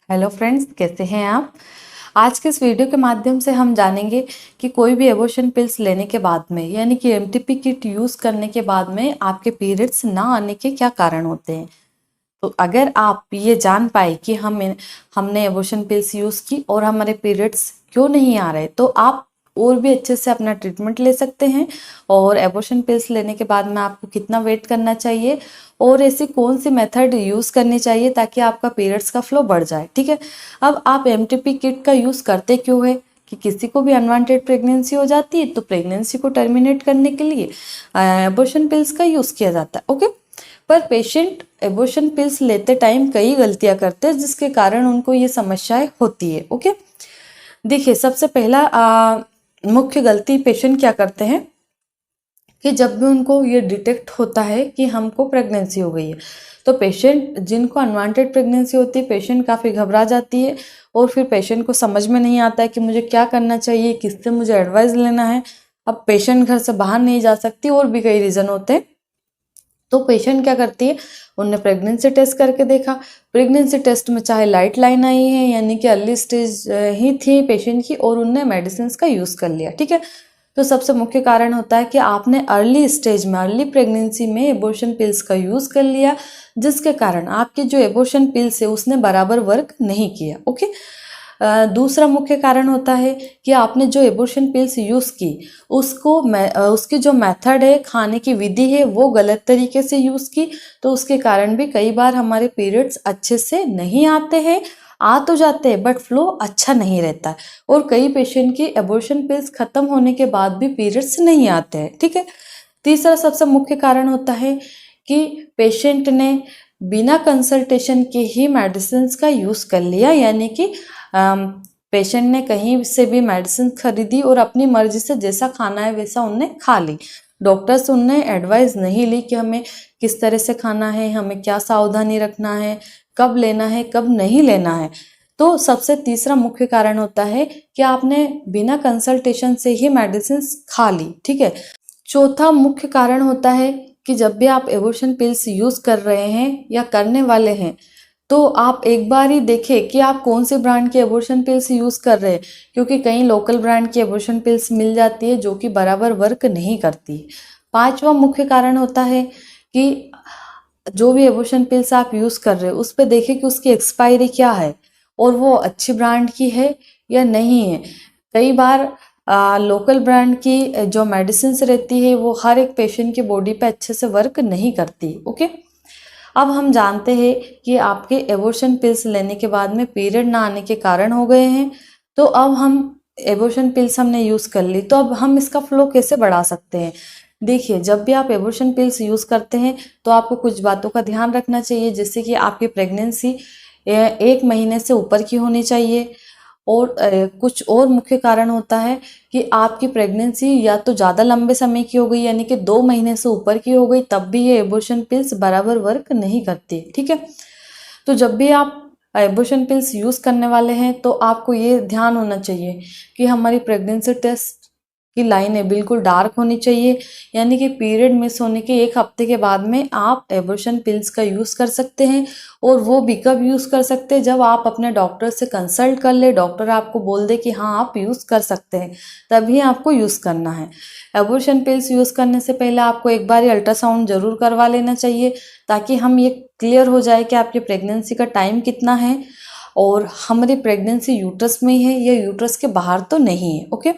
Hello friends, कैसे हैं आप। आज के इस वीडियो के माध्यम से हम जानेंगे कि कोई भी एबॉर्शन पिल्स लेने के बाद में यानी कि एमटीपी किट यूज़ करने के बाद में आपके पीरियड्स ना आने के क्या कारण होते हैं। तो अगर आप ये जान पाए कि हमने एबॉर्शन पिल्स यूज़ की और हमारे पीरियड्स क्यों नहीं आ रहे, तो आप और भी अच्छे से अपना ट्रीटमेंट ले सकते हैं। और एबॉर्शन पिल्स लेने के बाद में आपको कितना वेट करना चाहिए और ऐसी कौन सी मेथड यूज़ करनी चाहिए ताकि आपका पीरियड्स का फ्लो बढ़ जाए। ठीक है, अब आप एमटीपी किट का यूज़ करते क्यों है कि किसी को भी अनवांटेड प्रेगनेंसी हो जाती है तो प्रेगनेंसी को टर्मिनेट करने के लिए एबॉर्शन पिल्स का यूज़ किया जाता है। ओके, पर पेशेंट एबॉर्शन पिल्स लेते टाइम कई गलतियां करते हैं जिसके कारण उनको ये समस्याएं होती है। ओके, देखिए सबसे पहला मुख्य गलती पेशेंट क्या करते हैं कि जब भी उनको ये डिटेक्ट होता है कि हमको प्रेगनेंसी हो गई है, तो पेशेंट जिनको अनवांटेड प्रेगनेंसी होती है, पेशेंट काफ़ी घबरा जाती है और फिर पेशेंट को समझ में नहीं आता है कि मुझे क्या करना चाहिए, किससे मुझे एडवाइस लेना है। अब पेशेंट घर से बाहर नहीं जा सकती और भी कई रीज़न होते हैं, तो पेशेंट क्या करती है, उनने प्रेगनेंसी टेस्ट करके देखा, प्रेगनेंसी टेस्ट में चाहे लाइट लाइन आई है यानी कि अर्ली स्टेज ही थी पेशेंट की और उनने मेडिसिन का यूज़ कर लिया। ठीक है, तो सबसे मुख्य कारण होता है कि आपने अर्ली स्टेज में, अर्ली प्रेगनेंसी में एबॉर्शन पिल्स का यूज़ कर लिया, जिसके कारण आपकी जो एबॉर्शन पिल्स है उसने बराबर वर्क नहीं किया। ओके, दूसरा मुख्य कारण होता है कि आपने जो एबॉर्शन पिल्स यूज़ की उसकी जो मेथड है, खाने की विधि है, वो गलत तरीके से यूज़ की, तो उसके कारण भी कई बार हमारे पीरियड्स अच्छे से नहीं आते हैं। आ तो जाते हैं बट फ्लो अच्छा नहीं रहता है और कई पेशेंट की एबॉर्शन पिल्स खत्म होने के बाद भी पीरियड्स नहीं आते हैं। ठीक है, तीसरा सबसे मुख्य कारण होता है कि पेशेंट ने बिना कंसल्टेशन के ही मेडिसिन का यूज़ कर लिया, यानी कि पेशेंट ने कहीं से भी मेडिसिन खरीदी और अपनी मर्जी से जैसा खाना है वैसा उनने खा ली। डॉक्टर से उनने एडवाइस नहीं ली कि हमें किस तरह से खाना है, हमें क्या सावधानी रखना है, कब लेना है, कब नहीं लेना है। तो सबसे तीसरा मुख्य कारण होता है कि आपने बिना कंसल्टेशन से ही मेडिसिन खा ली। ठीक है, चौथा मुख्य कारण होता है कि जब भी आप एबॉर्शन पिल्स यूज़ कर रहे हैं या करने वाले हैं, तो आप एक बार ही देखें कि आप कौन से ब्रांड के एबॉर्शन पिल्स यूज़ कर रहे हैं, क्योंकि कई लोकल ब्रांड की एबॉर्शन पिल्स मिल जाती है जो कि बराबर वर्क नहीं करती। पांचवा मुख्य कारण होता है कि जो भी एबॉर्शन पिल्स आप यूज़ कर रहे हो उस पर देखें कि उसकी एक्सपायरी क्या है और वो अच्छी ब्रांड की है या नहीं है। कई बार लोकल ब्रांड की जो मेडिसिन रहती है वो हर एक पेशेंट की बॉडी पे अच्छे से वर्क नहीं करती। ओके, अब हम जानते हैं कि आपके एबॉर्शन पिल्स लेने के बाद में पीरियड ना आने के कारण हो गए हैं, तो अब हम एबॉर्शन पिल्स हमने यूज़ कर ली, तो अब हम इसका फ्लो कैसे बढ़ा सकते हैं। देखिए, जब भी आप एबॉर्शन पिल्स यूज़ करते हैं तो आपको कुछ बातों का ध्यान रखना चाहिए, जैसे कि आपकी प्रेगनेंसी 1 महीने से ऊपर की होनी चाहिए और कुछ और मुख्य कारण होता है कि आपकी प्रेगनेंसी या तो ज़्यादा लंबे समय की हो गई यानी कि 2 महीने से ऊपर की हो गई, तब भी ये एबॉर्शन पिल्स बराबर वर्क नहीं करती। ठीक है, तो जब भी आप एबॉर्शन पिल्स यूज़ करने वाले हैं तो आपको ये ध्यान होना चाहिए कि हमारी प्रेगनेंसी टेस्ट की लाइनें बिल्कुल डार्क होनी चाहिए, यानी कि पीरियड मिस होने के 1 हफ्ते के बाद में आप एबॉर्शन पिल्स का यूज़ कर सकते हैं। और वो भी कब यूज़ कर सकते हैं, जब आप अपने डॉक्टर से कंसल्ट कर ले, डॉक्टर आपको बोल दे कि हाँ आप यूज़ कर सकते हैं, तभी आपको यूज़ करना है। एबॉर्शन पिल्स यूज़ करने से पहले आपको एक बार अल्ट्रासाउंड ज़रूर करवा लेना चाहिए ताकि हम ये क्लियर हो जाए कि आपकी प्रेगनेंसी का टाइम कितना है और हमारी प्रेगनेंसी यूट्रस में ही है या यूट्रस के बाहर तो नहीं है। ओके,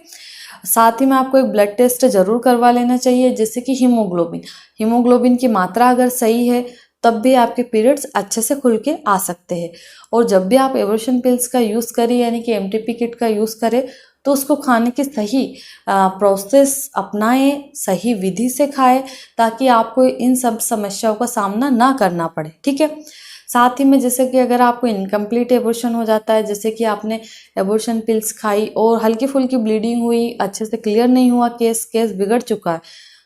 साथ ही में आपको एक ब्लड टेस्ट ज़रूर करवा लेना चाहिए, जैसे कि हीमोग्लोबिन की मात्रा अगर सही है तब भी आपके पीरियड्स अच्छे से खुल के आ सकते हैं। और जब भी आप एबॉर्शन पिल्स का यूज़ करें यानी कि एमटीपी किट का यूज़ करें तो उसको खाने की सही प्रोसेस अपनाएं, सही विधि से खाएं ताकि आपको इन सब समस्याओं का सामना ना करना पड़े। ठीक है, साथ ही में जैसे कि अगर आपको इनकम्प्लीट एबॉर्शन हो जाता है, जैसे कि आपने एबॉर्शन पिल्स खाई और हल्की फुल्की ब्लीडिंग हुई, अच्छे से क्लियर नहीं हुआ, केस बिगड़ चुका है,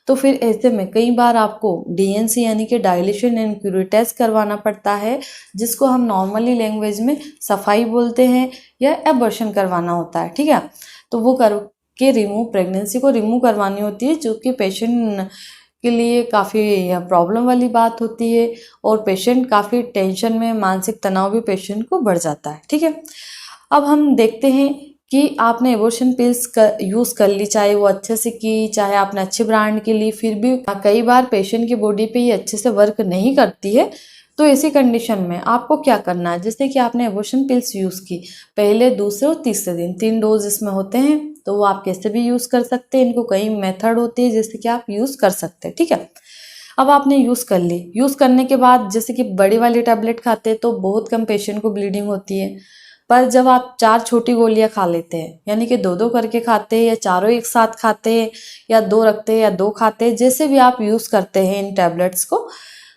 तो फिर ऐसे में कई बार आपको डीएनसी यानी कि डायलेशन एंड क्यूरेटेस करवाना पड़ता है, जिसको हम नॉर्मली लैंग्वेज में सफाई बोलते हैं, या एबॉर्शन करवाना होता है। ठीक है, तो वो करके प्रेगनेंसी को रिमूव करवानी होती है, जो कि पेशेंट के लिए काफ़ी प्रॉब्लम वाली बात होती है और पेशेंट काफ़ी टेंशन में, मानसिक तनाव भी पेशेंट को बढ़ जाता है। ठीक है, अब हम देखते हैं कि आपने एबॉर्शन पिल्स यूज़ कर ली, चाहे वो अच्छे से की, चाहे आपने अच्छे ब्रांड की ली, फिर भी कई बार पेशेंट की बॉडी पे ये अच्छे से वर्क नहीं करती है। तो ऐसी कंडीशन में आपको क्या करना है, जैसे कि आपने एबॉर्शन पिल्स यूज़ की पहले, दूसरे और तीसरे दिन, 3 डोज इसमें होते हैं, तो वो आप कैसे भी यूज़ कर सकते हैं। इनको कई मेथड होते हैं जिससे कि आप यूज़ कर सकते हैं। ठीक है, अब आपने यूज़ कर ली, यूज़ करने के बाद जैसे कि बड़ी वाली टैबलेट खाते हैं तो बहुत कम पेशेंट को ब्लीडिंग होती है, पर जब आप 4 छोटी गोलियां खा लेते हैं, यानी कि 2-2 करके खाते हैं या चारों एक साथ खाते हैं या 2 रखते हैं या 2 खाते हैं, जैसे भी आप यूज़ करते हैं इन टैबलेट्स को,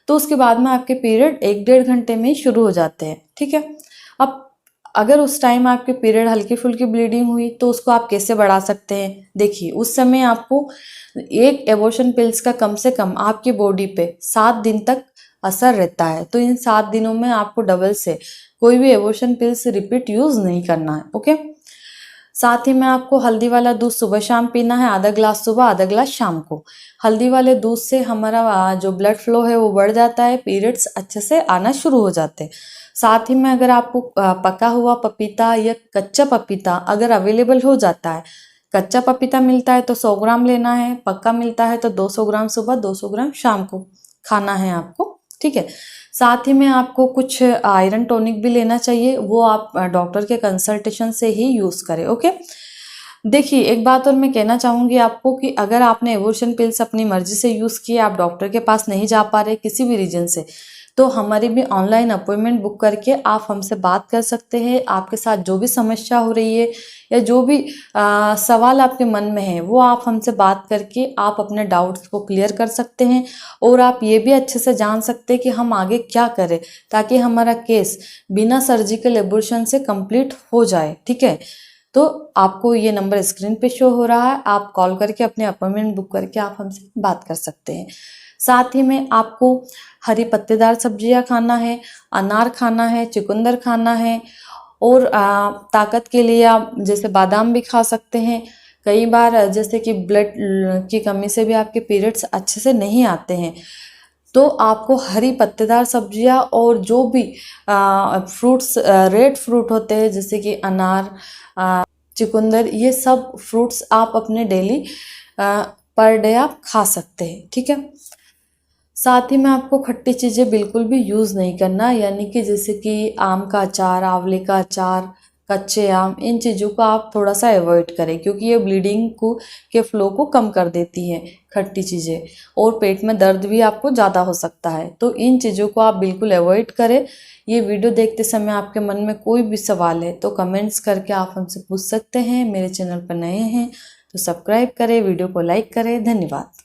तो उसके बाद में आपके पीरियड 1-1.5 घंटे में ही शुरू हो जाते हैं। ठीक है, अब अगर उस टाइम आपके पीरियड हल्की फुल्की ब्लीडिंग हुई तो उसको आप कैसे बढ़ा सकते हैं। देखिए, उस समय आपको एक एबॉर्शन पिल्स का कम से कम आपकी बॉडी पे 7 दिन तक असर रहता है, तो इन 7 दिनों में आपको डबल से कोई भी एबॉर्शन पिल्स रिपीट यूज नहीं करना है। ओके, साथ ही में आपको हल्दी वाला दूध सुबह शाम पीना है, आधा ग्लास सुबह, आधा ग्लास शाम को। हल्दी वाले दूध से हमारा जो ब्लड फ्लो है वो बढ़ जाता है, पीरियड्स अच्छे से आना शुरू हो जाते हैं। साथ ही में अगर आपको पका हुआ पपीता या कच्चा पपीता अगर अवेलेबल हो जाता है, कच्चा पपीता मिलता है तो 100 ग्राम लेना है, पक्का मिलता है तो 200 ग्राम सुबह, 200 ग्राम शाम को खाना है आपको। ठीक है, साथ ही में आपको कुछ आयरन टॉनिक भी लेना चाहिए, वो आप डॉक्टर के कंसल्टेशन से ही यूज़ करें। ओके, देखिए एक बात और मैं कहना चाहूँगी आपको कि अगर आपने एबॉर्शन पिल्स अपनी मर्जी से यूज़ किए, आप डॉक्टर के पास नहीं जा पा रहे किसी भी रीजन से, तो हमारी भी ऑनलाइन अपॉइंटमेंट बुक करके आप हमसे बात कर सकते हैं। आपके साथ जो भी समस्या हो रही है या जो भी सवाल आपके मन में है, वो आप हमसे बात करके आप अपने डाउट्स को क्लियर कर सकते हैं और आप ये भी अच्छे से जान सकते हैं कि हम आगे क्या करें ताकि हमारा केस बिना सर्जिकल एबॉर्शन से कंप्लीट हो जाए। ठीक है, तो आपको ये नंबर स्क्रीन पे शो हो रहा है, आप कॉल करके अपने अपॉइंटमेंट बुक करके आप हमसे बात कर सकते हैं। साथ ही में आपको हरी पत्तेदार सब्जियां खाना है, अनार खाना है, चुकंदर खाना है और ताकत के लिए आप जैसे बादाम भी खा सकते हैं। कई बार जैसे कि ब्लड की कमी से भी आपके पीरियड्स अच्छे से नहीं आते हैं, तो आपको हरी पत्तेदार सब्जियां और जो भी फ्रूट्स, रेड फ्रूट होते हैं जैसे कि अनार, चुकंदर, ये सब फ्रूट्स आप अपने डेली पर डे आप खा सकते हैं। ठीक है, साथ ही में आपको खट्टी चीज़ें बिल्कुल भी यूज़ नहीं करना, यानी कि जैसे कि आम का अचार, आंवले का अचार, कच्चे आम, इन चीज़ों को आप थोड़ा सा अवॉइड करें क्योंकि ये ब्लीडिंग को के फ्लो को कम कर देती हैं खट्टी चीज़ें, और पेट में दर्द भी आपको ज़्यादा हो सकता है, तो इन चीज़ों को आप बिल्कुल अवॉइड करें। ये वीडियो देखते समय आपके मन में कोई भी सवाल है तो कमेंट्स करके आप हमसे पूछ सकते हैं। मेरे चैनल पर नए हैं तो सब्सक्राइब करें, वीडियो को लाइक करें। धन्यवाद।